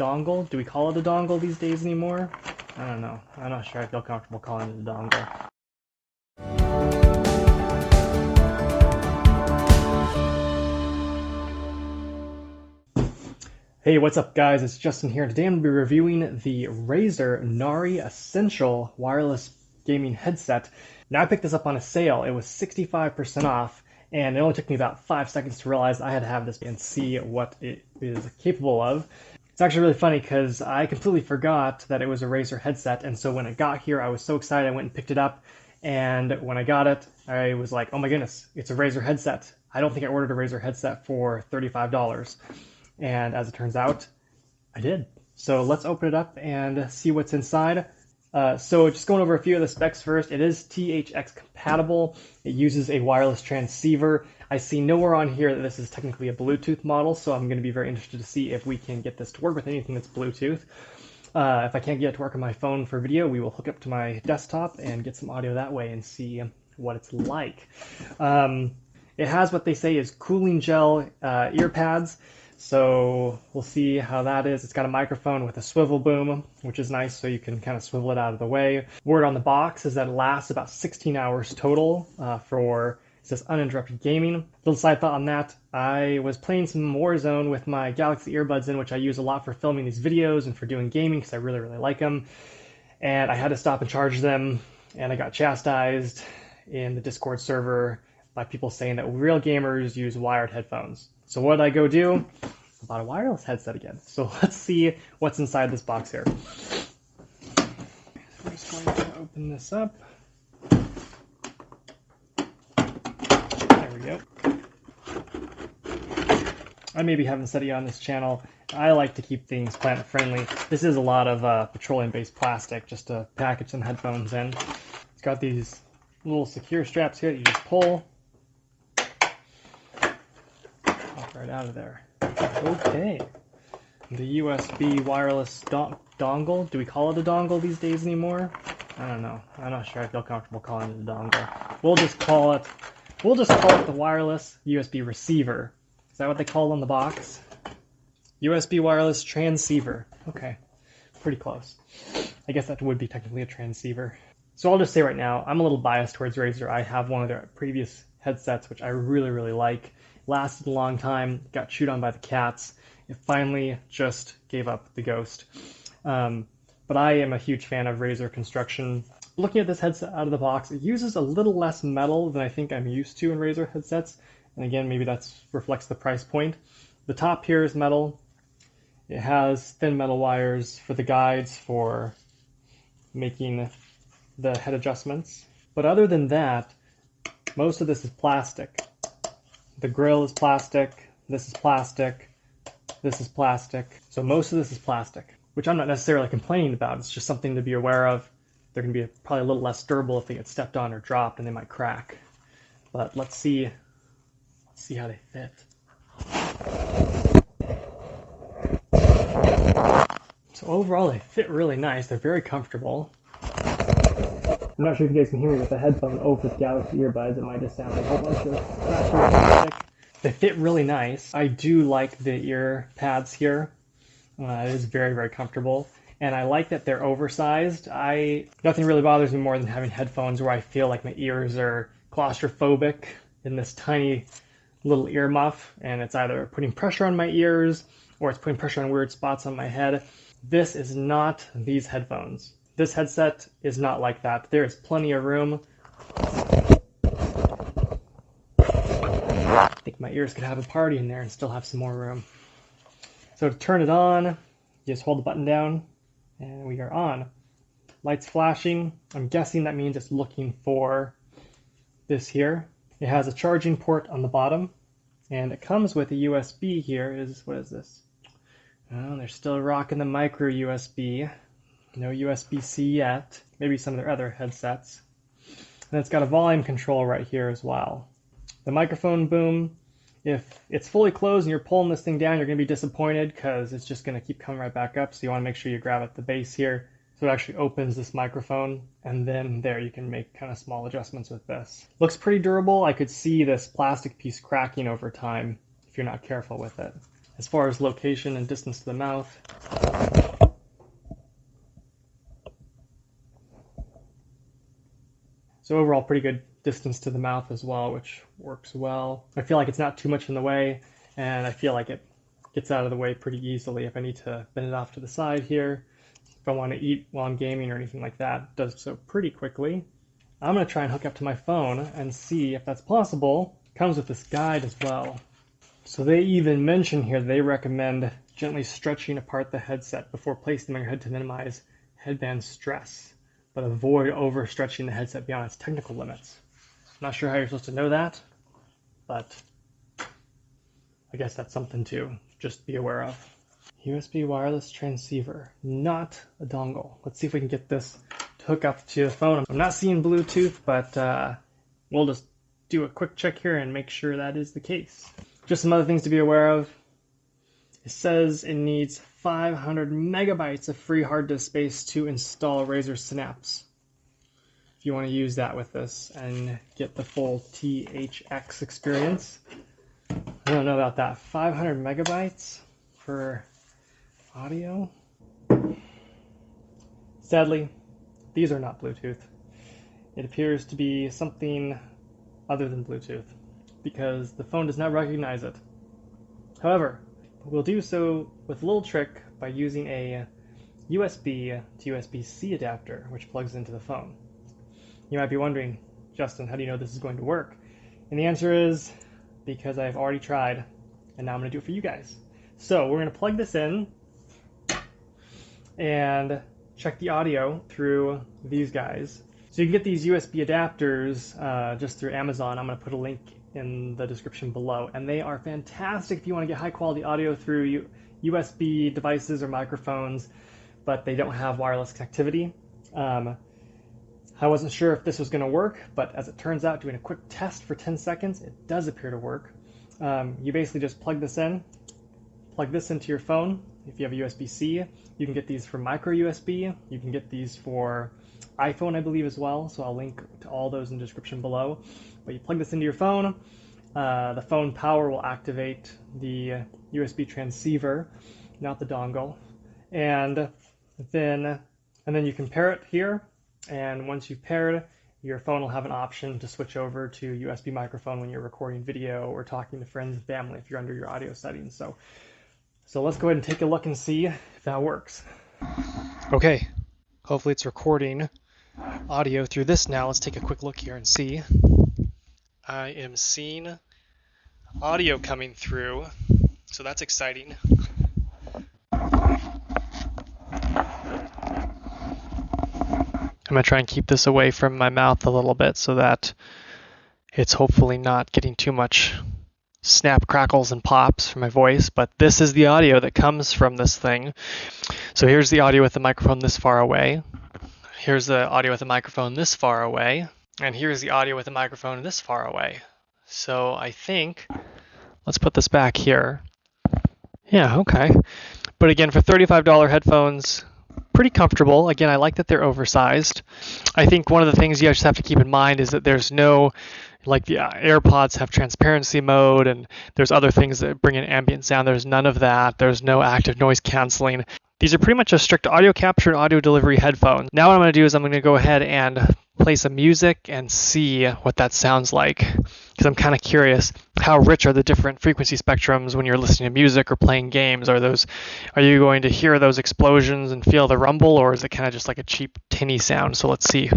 dongle. Do we call it a dongle these days anymore? I don't know. I'm not sure I feel comfortable calling it a dongle. Hey, what's up guys? It's Justin here. Today I'm going to be reviewing the Razer Nari Essential wireless gaming headset. Now I picked this up on a sale. It was 65% off, and it only took me about 5 seconds to realize I had to have this and see what it is capable of. It's actually really funny because I completely forgot that it was a Razer headset, and so when it got here I was so excited I went and picked it up, and when I got it I was like, oh my goodness, it's a Razer headset. I don't think I ordered a Razer headset for $35. And as it turns out, I did. So let's open it up and see what's inside. So just going over a few of the specs first, it is THX compatible. It uses a wireless transceiver. I see nowhere on here that this is technically a Bluetooth model, so I'm going to be very interested to see if we can get this to work with anything that's Bluetooth. If I can't get it to work on my phone for video, we will hook up to my desktop and get some audio that way and see what it's like. It has what they say is cooling gel ear pads. So we'll see how that is. It's got a microphone with a swivel boom, which is nice, so you can kind of swivel it out of the way. Word on the box is that it lasts about 16 hours total it says uninterrupted gaming. Little side thought on that, I was playing some Warzone with my Galaxy earbuds in, which I use a lot for filming these videos and for doing gaming because I really, really like them. And I had to stop and charge them, and I got chastised in the Discord server by people saying that real gamers use wired headphones. So what did I go do? I bought a wireless headset again. So let's see what's inside this box here. I'm just going to open this up. There we go. I maybe haven't said it yet on this channel. I like to keep things planet friendly. This is a lot of petroleum-based plastic just to package some headphones in. It's got these little secure straps here that you just pull. Right out of there. Okay. The USB wireless dongle. Do we call it a dongle these days anymore? I don't know. I'm not sure I feel comfortable calling it a dongle. We'll just call it the wireless USB receiver. Is that what they call it on the box? USB wireless transceiver. Okay. Pretty close. I guess that would be technically a transceiver. So I'll just say right now, I'm a little biased towards Razer. I have one of their previous headsets, which I really, really like. Lasted a long time, got chewed on by the cats. It finally just gave up the ghost. But I am a huge fan of Razer construction. Looking at this headset out of the box, it uses a little less metal than I think I'm used to in Razer headsets. And again, maybe that reflects the price point. The top here is metal. It has thin metal wires for the guides for making the head adjustments. But other than that, most of this is plastic. The grill is plastic, this is plastic, this is plastic. So most of this is plastic, which I'm not necessarily complaining about. It's just something to be aware of. They're going to be probably a little less durable if they get stepped on or dropped, and they might crack. But let's see how they fit. So overall, they fit really nice. They're very comfortable. I'm not sure if you guys can hear me with the headphone over the Galaxy earbuds. It might just sound like a whole bunch of scratchy plastic. They fit really nice. I do like the ear pads here. It is very, very comfortable. And I like that they're oversized. Nothing really bothers me more than having headphones where I feel like my ears are claustrophobic in this tiny little ear muff. And it's either putting pressure on my ears or it's putting pressure on weird spots on my head. This is not these headphones. This headset is not like that. There is plenty of room. I think my ears could have a party in there and still have some more room. So to turn it on, you just hold the button down and we are on. Lights flashing. I'm guessing that means it's looking for this here. It has a charging port on the bottom, and it comes with a USB here. What is this? Oh, they're still rocking the micro USB. No USB-C yet. Maybe some of their other headsets. And it's got a volume control right here as well. The microphone boom, if it's fully closed and you're pulling this thing down, you're going to be disappointed because it's just going to keep coming right back up. So you want to make sure you grab at the base here. So it actually opens this microphone, and then there you can make kind of small adjustments with this. Looks pretty durable. I could see this plastic piece cracking over time if you're not careful with it. as far as location and distance to the mouth. So overall, pretty good distance to the mouth as well, which works well. I feel like it's not too much in the way, and I feel like it gets out of the way pretty easily if I need to bend it off to the side here. If I want to eat while I'm gaming or anything like that, it does so pretty quickly. I'm going to try and hook up to my phone and see if that's possible. It comes with this guide as well. So they even mention here they recommend gently stretching apart the headset before placing them on your head to minimize headband stress, but avoid overstretching the headset beyond its technical limits. I'm not sure how you're supposed to know that, but I guess that's something to just be aware of. USB wireless transceiver, not a dongle. Let's see if we can get this to hook up to the phone. I'm not seeing Bluetooth, but we'll just do a quick check here and make sure that is the case. Just some other things to be aware of. It says it needs 500 megabytes of free hard disk space to install Razer Synapse. If you want to use that with this and get the full THX experience. I don't know about that. 500 megabytes for audio? Sadly, these are not Bluetooth. It appears to be something other than Bluetooth because the phone does not recognize it. However, we'll do so with a little trick by using a USB to USB-C adapter which plugs into the phone. You might be wondering, Justin, how do you know this is going to work? And the answer is because I've already tried and now I'm going to do it for you guys. So we're going to plug this in and check the audio through these guys. So you can get these USB adapters just through Amazon. I'm going to put a link in the description below, and they are fantastic if you want to get high quality audio through USB devices or microphones, but they don't have wireless connectivity. I wasn't sure if this was going to work, but as it turns out, doing a quick test for 10 seconds, it does appear to work. You basically just plug this into your phone. If you have a USB-C, you can get these for micro USB. You can get these for iPhone, I believe, as well. So I'll link to all those in the description below. But you plug this into your phone. The phone power will activate the USB transceiver, not the dongle. And then you can pair it here. And once you've paired, your phone will have an option to switch over to USB microphone when you're recording video or talking to friends and family if you're under your audio settings. So let's go ahead and take a look and see if that works. Okay, hopefully it's recording audio through this now. Let's take a quick look here and see. I am seeing audio coming through, so that's exciting. I'm going to try and keep this away from my mouth a little bit so that it's hopefully not getting too much snap, crackles, and pops from my voice, but this is the audio that comes from this thing. So here's the audio with the microphone this far away. Here's the audio with the microphone this far away. And here's the audio with the microphone this far away. So I think, let's put this back here. Yeah, okay. But again, for $35 headphones, pretty comfortable. Again, I like that they're oversized. I think one of the things you just have to keep in mind is that there's no, like the AirPods have transparency mode and there's other things that bring in ambient sound. There's none of that. There's no active noise canceling. These are pretty much a strict audio capture and audio delivery headphones. Now what I'm going to do is I'm going to go ahead and play some music and see what that sounds like, because I'm kind of curious how rich are the different frequency spectrums when you're listening to music or playing games. Are you going to hear those explosions and feel the rumble, or is it kind of just like a cheap tinny sound? So let's see.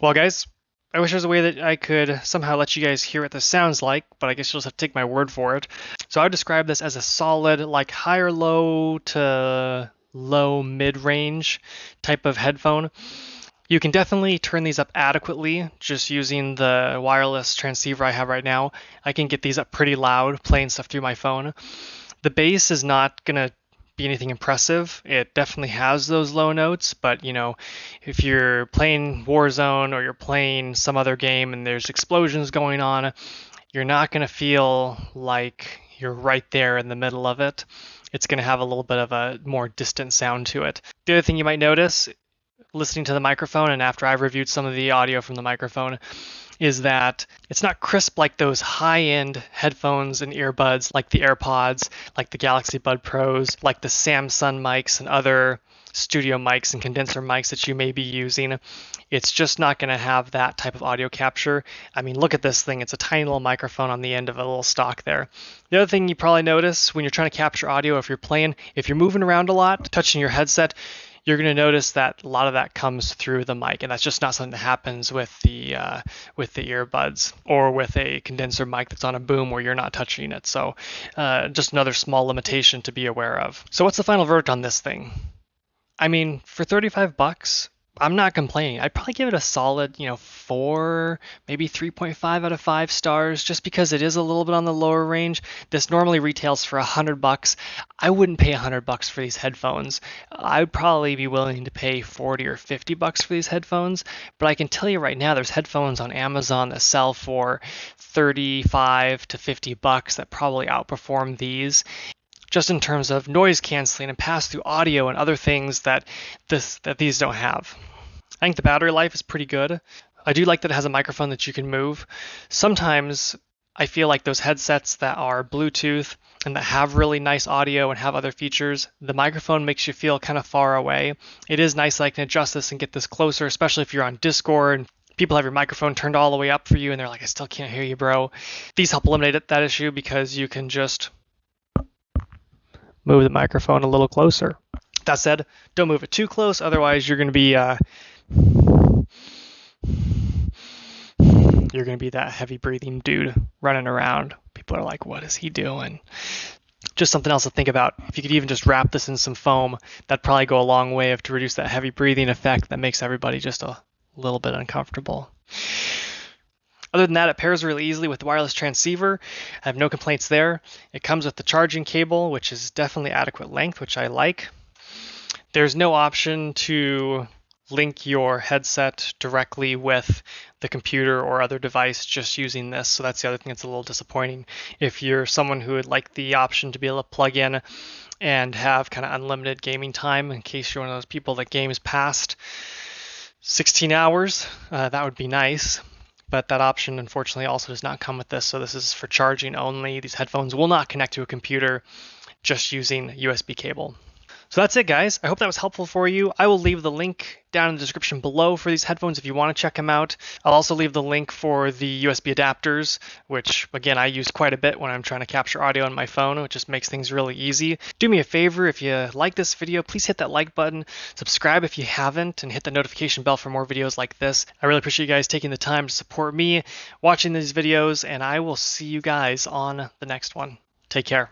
Well, guys, I wish there was a way that I could somehow let you guys hear what this sounds like, but I guess you'll just have to take my word for it. So I would describe this as a solid, like higher low to low mid-range type of headphone. You can definitely turn these up adequately just using the wireless transceiver I have right now. I can get these up pretty loud playing stuff through my phone. The bass is not going to be anything impressive. It definitely has those low notes, but if you're playing Warzone or you're playing some other game and there's explosions going on, you're not going to feel like you're right there in the middle of it. It's going to have a little bit of a more distant sound to it. The other thing you might notice listening to the microphone, and after I've reviewed some of the audio from the microphone, is that it's not crisp like those high-end headphones and earbuds like the AirPods, like the Galaxy Bud Pros, like the Samsung mics and other studio mics and condenser mics that you may be using. It's just not going to have that type of audio capture. I mean, look at this thing. It's a tiny little microphone on the end of a little stock there. The other thing you probably notice when you're trying to capture audio, if you're moving around a lot, touching your headset, you're going to notice that a lot of that comes through the mic, and that's just not something that happens with the earbuds or with a condenser mic that's on a boom where you're not touching it. So just another small limitation to be aware of. So what's the final verdict on this thing? I mean, for $35, I'm not complaining. I'd probably give it a solid, 4, maybe 3.5 out of 5 stars, just because it is a little bit on the lower range. This normally retails for $100. I wouldn't pay $100 for these headphones. I would probably be willing to pay $40 or $50 for these headphones. But I can tell you right now, there's headphones on Amazon that sell for $35 to $50 that probably outperform these, just in terms of noise canceling and pass-through audio and other things that these don't have. I think the battery life is pretty good. I do like that it has a microphone that you can move. Sometimes I feel like those headsets that are Bluetooth and that have really nice audio and have other features, the microphone makes you feel kind of far away. It is nice that I can adjust this and get this closer, especially if you're on Discord. People have your microphone turned all the way up for you and they're like, I still can't hear you, bro. These help eliminate that issue because you can just move the microphone a little closer. That said, don't move it too close, otherwise you're going to be that heavy breathing dude running around. People are like, what is he doing? Just something else to think about. If you could even just wrap this in some foam, that'd probably go a long way to reduce that heavy breathing effect that makes everybody just a little bit uncomfortable. Other than that, it pairs really easily with the wireless transceiver. I have no complaints there. It comes with the charging cable, which is definitely adequate length, which I like. There's no option to link your headset directly with the computer or other device just using this, so that's the other thing that's a little disappointing. If you're someone who would like the option to be able to plug in and have kind of unlimited gaming time, in case you're one of those people that games past 16 hours, that would be nice. But that option, unfortunately, also does not come with this. So this is for charging only. These headphones will not connect to a computer, just using USB cable. So that's it, guys. I hope that was helpful for you. I will leave the link down in the description below for these headphones if you want to check them out. I'll also leave the link for the USB adapters, which, again, I use quite a bit when I'm trying to capture audio on my phone, which just makes things really easy. Do me a favor, if you like this video, please hit that like button, subscribe if you haven't, and hit the notification bell for more videos like this. I really appreciate you guys taking the time to support me, watching these videos, and I will see you guys on the next one. Take care.